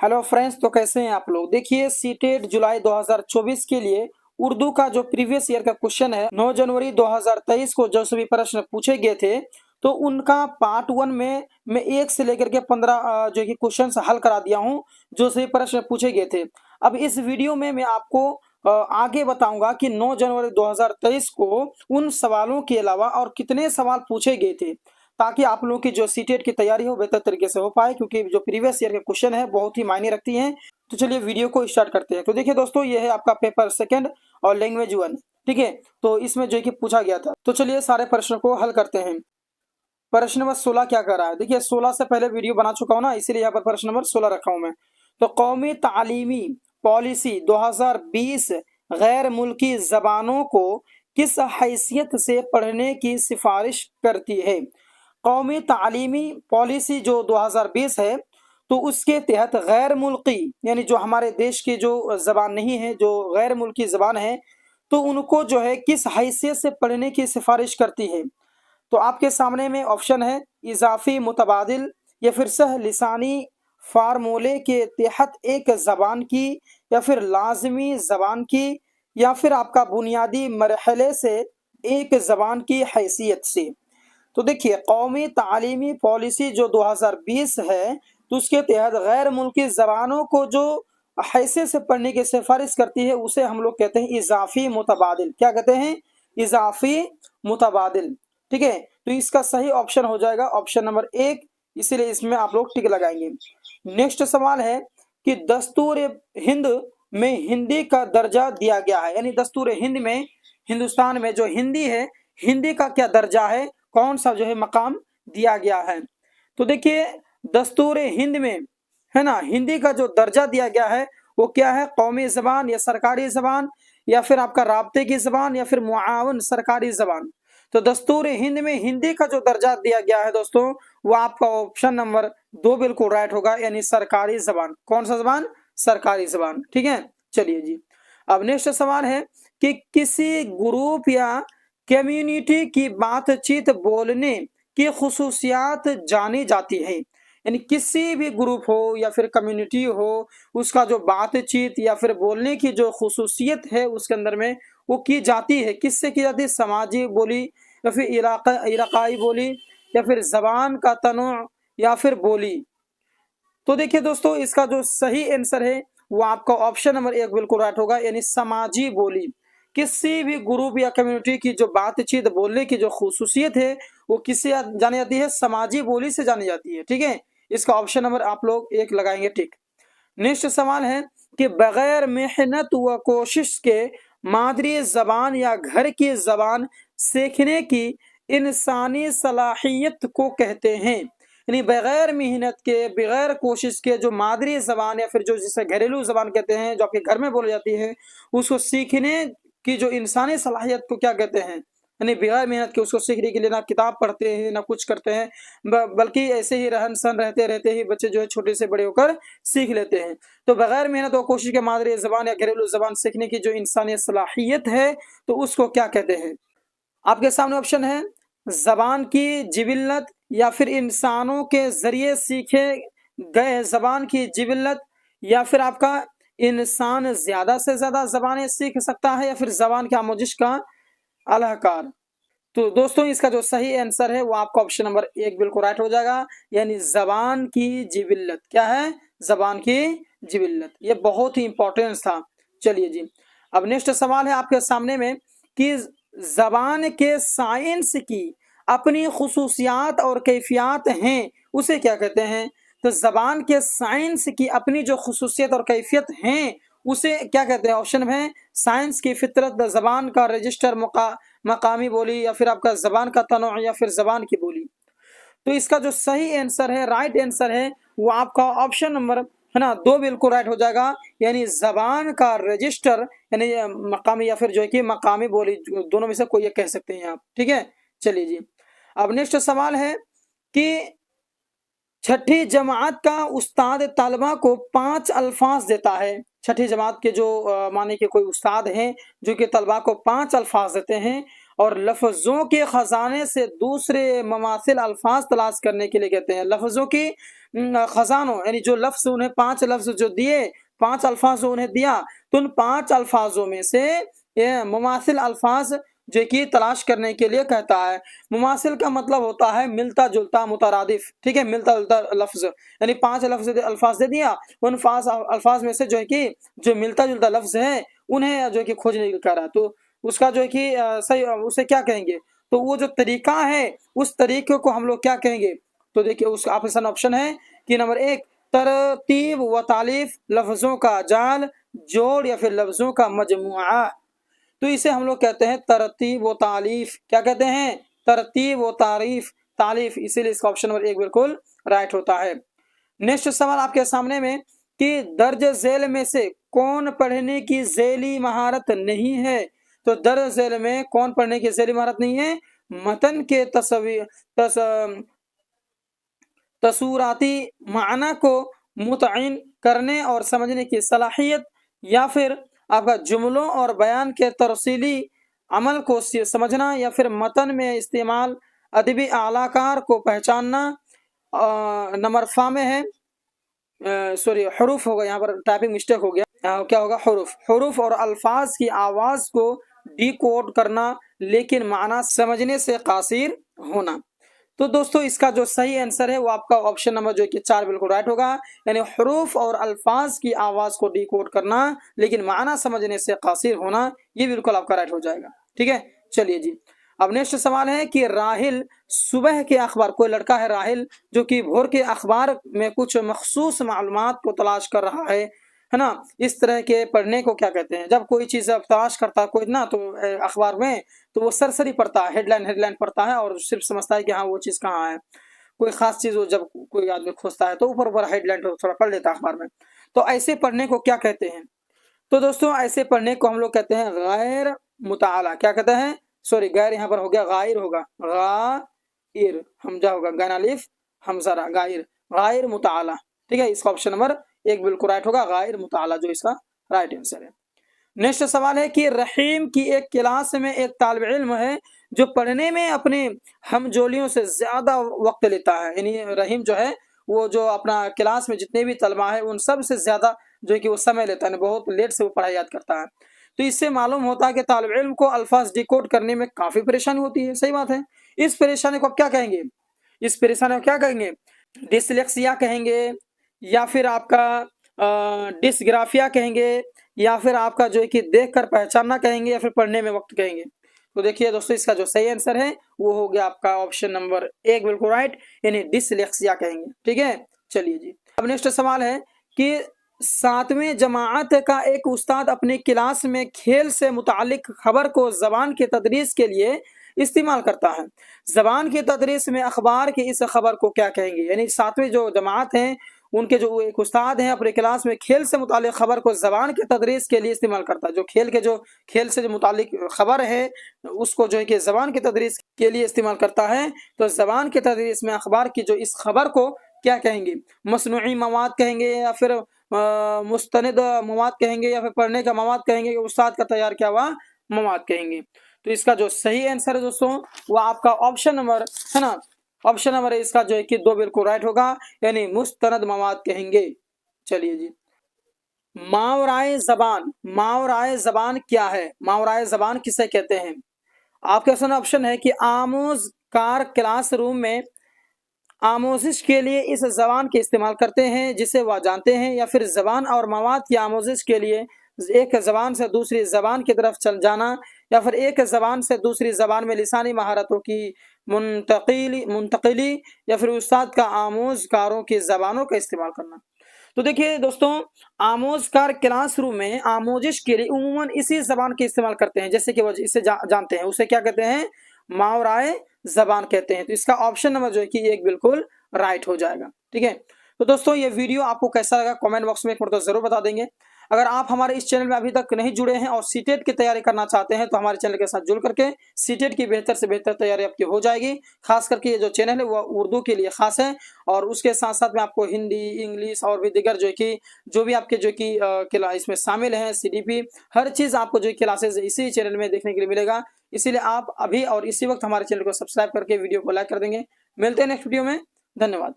Hello friends, तो कैसे हैं आप लोग। देखिए सीटेट जुलाई 2024 के लिए उर्दू का जो प्रीवियस ईयर का क्वेश्चन है 9 जनवरी 2023 को जो सभी प्रश्न पूछे गए थे, तो उनका पार्ट 1 में मैं 1 से लेकर के 15 जो कि क्वेश्चन हल करा दिया हूं, जो सभी प्रश्न पूछे गए थे। अब इस वीडियो में मैं आपको आगे बताऊंगा कि 9 जनवरी 2023 को उन सवालों के अलावा और कितने सवाल पूछे गए थे, ताकि आप लोगों की जो सीटेट की तैयारी हो बेहतर तरीके से हो पाए, क्योंकि जो प्रीवियस ईयर के क्वेश्चन है बहुत ही मायने रखती हैं। तो चलिए वीडियो को स्टार्ट करते हैं। तो देखिए दोस्तों, ये है आपका पेपर सेकंड और लैंग्वेज 1, ठीक है। तो इसमें जो है कि पूछा गया था, तो चलिए सारे प्रश्नों को हल करते हैं। प्रश्न नंबर 16 क्या कर रहा है। देखिए 16 से पहले वीडियो बना चुका हूं ना, इसीलिए यहाँ पर प्रश्न नंबर 16 रखा हूं मैं। तो कौमी तालीमी पॉलिसी 2020 गैर मुल्की जबानों को किस हैसियत से पढ़ने की सिफारिश करती है। कौमी तालीमी पॉलिसी जो 2020 है, तो उसके तहत गैर मुल्की यानी जो हमारे देश की जो जबान नहीं है, जो गैर मुल्की जबान है, तो उनको जो है किस हैसियत से पढ़ने की सिफारिश करती है। तो आपके सामने में ऑप्शन है इजाफी मुतबादिल, या फिर सह लिसानी फार्मूले के तहत एक ज़बान की, या फिर लाजमी ज़बान की, या फिर आपका बुनियादी मरहले से एक ज़बान की हैसियत से। तो देखिए कौमी तालीमी पॉलिसी जो 2020 है, तो उसके तहत गैर मुल्की ज़बानों को जो हैसियत से पढ़ने की सिफारिश करती है, उसे हम लोग कहते हैं इजाफी मुतबादिल। क्या कहते हैं? इजाफी मुतबादिल, ठीक है। तो इसका सही ऑप्शन हो जाएगा ऑप्शन नंबर 1, इसीलिए इसमें आप लोग टिक लगाएंगे। नेक्स्ट सवाल है कि दस्तूर हिंद में हिंदी का दर्जा दिया गया है, यानी दस्तूर हिंद में हिंदुस्तान में जो हिंदी है, हिंदी का क्या दर्जा है, कौन सा जो है मकाम दिया गया है। तो देखिए दस्तूर हिंद में है ना, हिंदी का जो दर्जा दिया गया है वो क्या है, कौमी जबान या सरकारी जबान, या फिर आपका राब्ते की जबान, या फिर मुआवन सरकारी जबान। तो दस्तूर हिंद में हिंदी का जो दर्जा दिया गया है दोस्तों, वो आपका ऑप्शन नंबर 2 बिल्कुल राइट होगा, यानी सरकारी जबान। कौन सा जबान? सरकारी जबान, ठीक है। चलिए जी, अब नेक्स्ट सवाल है कि किसी ग्रुप या कम्युनिटी की बातचीत बोलने की खुसूसियात जानी जाती है, यानी किसी भी ग्रुप हो या फिर कम्युनिटी हो, उसका जो बातचीत या फिर बोलने की जो खुसूसियत है उसके अंदर में वो की जाती है, किससे की जाती है? समाजी बोली, या फिर इलाकाई बोली, या फिर जबान का तनु, या फिर बोली। तो देखिए दोस्तों, इसका जो सही आंसर है वो आपका ऑप्शन नंबर 1 बिल्कुल राइट होगा, यानी समाजी बोली। किसी भी ग्रुप या कम्युनिटी की जो बातचीत बोलने की जो खुसूसियत है वो किससे जानी जाती है? समाजी बोली से जानी जाती है, ठीक है। इसका ऑप्शन नंबर आप लोग 1 लगाएंगे, ठीक। नेक्स्ट सवाल है कि बगैर मेहनत व कोशिश के मादरी जबान या घर की जबान सीखने की इंसानी सलाहियत को कहते हैं, यानी बगैर मेहनत के, बगैर कोशिश के जो मादरी जबान या फिर जो जिसे घरेलू जबान कहते हैं, जो आपके घर में बोली जाती है, उसको सीखने की जो इंसानी सलाहियत को क्या कहते हैं, यानी बगैर मेहनत के उसको सीखने के लिए ना किताब पढ़ते हैं ना कुछ करते हैं, बल्कि ऐसे ही रहन सहन रहते रहते ही बच्चे जो है छोटे से बड़े होकर सीख लेते हैं। तो बगैर मेहनत और कोशिश के मादरी जबान या घरेलू जबान सीखने की जो इंसानी सलाहियत है, तो उसको क्या कहते हैं। आपके सामने ऑप्शन है जबान की जिबिल्लत, या फिर इंसानों के जरिए सीखे गए जबान की जिबिल्लत, या फिर आपका इंसान ज्यादा से ज्यादा जबानें सीख सकता है, या फिर जबान के आमोजिश का अलहकार। तो दोस्तों इसका जो सही आंसर है वो आपका ऑप्शन नंबर 1 बिल्कुल राइट हो जाएगा, यानी जबान की जिबिल्लत। क्या है? जबान की जिबिल्लत। ये बहुत ही इंपॉर्टेंट था। चलिए जी, अब नेक्स्ट सवाल है आपके सामने में कि जबान के साइंस की अपनी खुसूसियात और कैफियत हैं, उसे क्या कहते हैं। तो जबान के साइंस की अपनी जो खुसूसियत और कैफियत हैं उसे क्या कहते हैं। ऑप्शन है साइंस की फितरत, जबान का रजिस्टर, मकामी बोली, या फिर आपका जबान का तनो, या फिर जबान की बोली। तो इसका जो सही आंसर है, राइट आंसर है, वो आपका ऑप्शन नंबर है ना 2 बिल्कुल राइट हो जाएगा, यानी जबान का रजिस्टर, यानी मकामी या फिर जो है कि मकामी बोली, दोनों में से कोई एक कह सकते हैं आप, ठीक है। चलिए जी, अब नेक्स्ट सवाल है कि छठी जमात का उस्ताद तलबा को 5 अल्फाज देता है। छठी जमात के जो माने कि कोई उस्ताद हैं जो कि तलबा को 5 अल्फाज देते हैं, और लफ्ज़ों के ख़जाने से दूसरे ममासिल अल्फाज तलाश करने के लिए कहते हैं। लफ्ज़ों की खजानों, यानी जो लफ्ज उन्हें 5 लफ्ज जो दिए, 5 अल्फाज जो उन्हें दिया, तो उन 5 अल्फाजों में से ये मुमासिल अल्फाज जो कि तलाश करने के लिए कहता है। मुमासिल का मतलब होता है मिलता जुलता, मुतरादिफ, ठीक है, मिलता जुलता लफ्ज, यानी 5 अल्फाज दे दिया, उन 5 अल्फाज में से जो है कि जो मिलता जुलता लफ्ज है उन्हें जो है कि खोजने के लिए कह रहा है। तो उसका जो है कि सही उसे क्या कहेंगे, तो वो जो तरीका है उस तरीके को हम लोग क्या कहेंगे, तो देखिए उस ऑप्शन है कि नंबर 1 तरतीब व तालीफ, लफ्जों का जाल, जोड़ या फिर लफ्जों का मजमुआ, तो इसे हम लोग कहते हैं तरतीब व तालीफ। क्या कहते हैं, तरतीब व तालीफ, इसीलिए इसका ऑप्शन नंबर 1 बिल्कुल राइट होता है। नेक्स्ट सवाल आपके सामने में कि दर्ज झेल में से कौन पढ़ने की झेली महारत नहीं है, तो दर्ज झेल में कौन पढ़ने की झेली महारत नहीं है, मतन के तसूराती माना को मुतयन करने और समझने की सलाहियत, या फिर आपका जुमलों और बयान के तरसीली अमल को समझना, या फिर मतन में इस्तेमाल अदबी आलाकार को पहचानना। नंबर फा में है, सॉरी हरूफ होगा, यहाँ पर टाइपिंग मिस्टेक हो गया, क्या होगा, हरूफ और अल्फाज की आवाज को डिकोड करना, लेकिन माना समझने से कासिर होना। तो दोस्तों इसका जो सही आंसर है वो आपका ऑप्शन नंबर जो कि 4 बिल्कुल राइट होगा, यानी हरूफ और अल्फाज की आवाज को डिकोड करना लेकिन माना समझने से कासिर होना, ये बिल्कुल आपका राइट हो जाएगा। ठीक है, चलिए जी, अब नेक्स्ट सवाल है कि राहिल सुबह के अखबार, कोई लड़का है राहिल जो कि भोर के अखबार में कुछ मखसूस मालूमात को तलाश कर रहा है ना, इस तरह के पढ़ने को क्या कहते हैं। जब कोई चीज तलाश करता है कोई ना, तो अखबार में, तो वो सरसरी पढ़ता है, हेडलाइन पढ़ता है और सिर्फ समझता है कि हाँ वो चीज कहाँ है, कोई खास चीज वो जब कोई आदमी खोजता है तो ऊपर हेडलाइन थोड़ा पढ़ लेता है अखबार में। तो ऐसे पढ़ने को क्या कहते हैं, तो दोस्तों ऐसे पढ़ने को हम लोग कहते हैं गैर मुताला। क्या कहते हैं, सॉरी गैर यहाँ पर हो गया, गायर होगा, गायर हमजा होगा, गैन अलिफ हमजरा, गायर मुताला। ठीक है, इसका ऑप्शन नंबर 1 बिल्कुल राइट होगा, गायर मुताला जो इसका राइट आंसर है। नेक्स्ट सवाल है कि रहीम की एक क्लास में एक तालिब इल्म है जो पढ़ने में अपने हमजोलियों से ज्यादा वक्त लेता है, यानी रहीम जो है वो जो अपना क्लास में जितने भी तलबा है उन सब से ज्यादा जो है कि वो समय लेता है, बहुत लेट से वो पढ़ाई याद करता है। तो इससे मालूम होता है कि तालिब इल्म को अल्फाज डिकोड करने में काफी परेशानी होती है। सही बात है, इस परेशानी को आप क्या कहेंगे, इस परेशानी को क्या कहेंगे, डिसलेक्सिया कहेंगे, या फिर आपका डिसग्राफिया कहेंगे, या फिर आपका जो है कि देखकर पहचानना कहेंगे, या फिर पढ़ने में वक्त कहेंगे। तो देखिए दोस्तों इसका जो सही आंसर है वो हो गया आपका ऑप्शन नंबर 1 बिल्कुल राइट, यानी डिसलेक्सिया कहेंगे। ठीक है, चलिए जी, अब नेक्स्ट सवाल है कि 7वीं जमात का एक उस्ताद अपनी क्लास में खेल से मुतालिक खबर को जबान के तदरीस के लिए इस्तेमाल करता है। जबान के तदरीस में अखबार की इस खबर को क्या कहेंगे, यानी 7वीं जो जमात है उनके जो एक उस्ताद हैं अपने क्लास में खेल से मुतालिक खबर को जबान के तदरीस के लिए इस्तेमाल करता है। जो खेल से जो मुतालिक खबर है उसको जो है कि जबान के तदरीस के लिए इस्तेमाल करता है। तो जबान के तदरीस में अखबार की जो इस खबर को क्या कहेंगे, मसनूई मवाद कहेंगे, या फिर मुस्तनिद मवाद कहेंगे, या फिर पढ़ने का मवाद कहेंगे, उस्ताद का तैयार किया हुआ मवाद कहेंगे। तो इसका जो सही आंसर है दोस्तों वो आपका ऑप्शन नंबर है ना, ऑप्शन नंबर इसका जो है कि 2 बिल्कुल राइट होगा, यानी मुस्तनद मवाद कहेंगे। चलिए जी, मावराए जबान क्या है, मावराए जबान किसे कहते हैं। आपके ऑप्शन है कि आमोजकार क्लासरूम में आमोजिश के लिए इस जबान के इस्तेमाल करते हैं जिसे वह जानते हैं, या फिर जबान और मवाद की आमोजिश के लिए एक जबान से दूसरी जबान की तरफ चल जाना, या फिर एक जबान से दूसरी जबान में लिसानी महारतों की मुंतकिली, या फिर उस्ताद का आमोजकारों की जबानों का इस्तेमाल करना। तो देखिए दोस्तों, आमोजकार क्लासरूम में आमोजिश के लिए उमूमन इसी जबान के इस्तेमाल करते हैं, जैसे कि वो इसे जानते हैं, उसे क्या कहते हैं, मावराए जबान कहते हैं। तो इसका ऑप्शन नंबर जो है कि 1 बिल्कुल राइट हो जाएगा। ठीक है, तो दोस्तों ये वीडियो आपको कैसा लगा कमेंट बॉक्स में एक बार तो जरूर बता देंगे। अगर आप हमारे इस चैनल में अभी तक नहीं जुड़े हैं और सीटेट की तैयारी करना चाहते हैं तो हमारे चैनल के साथ जुड़ करके सीटेट की बेहतर से बेहतर तैयारी आपकी हो जाएगी। खास करके ये जो चैनल है वो उर्दू के लिए खास है, और उसके साथ साथ में आपको हिंदी, इंग्लिश और भी दीगर जो भी आपके इसमें शामिल हैं, CDP, हर चीज़ आपको जो क्लासेज इसी चैनल में देखने के लिए मिलेगा। इसीलिए आप अभी और इसी वक्त हमारे चैनल को सब्सक्राइब करके वीडियो को लाइक कर देंगे। मिलते हैं नेक्स्ट वीडियो में, धन्यवाद।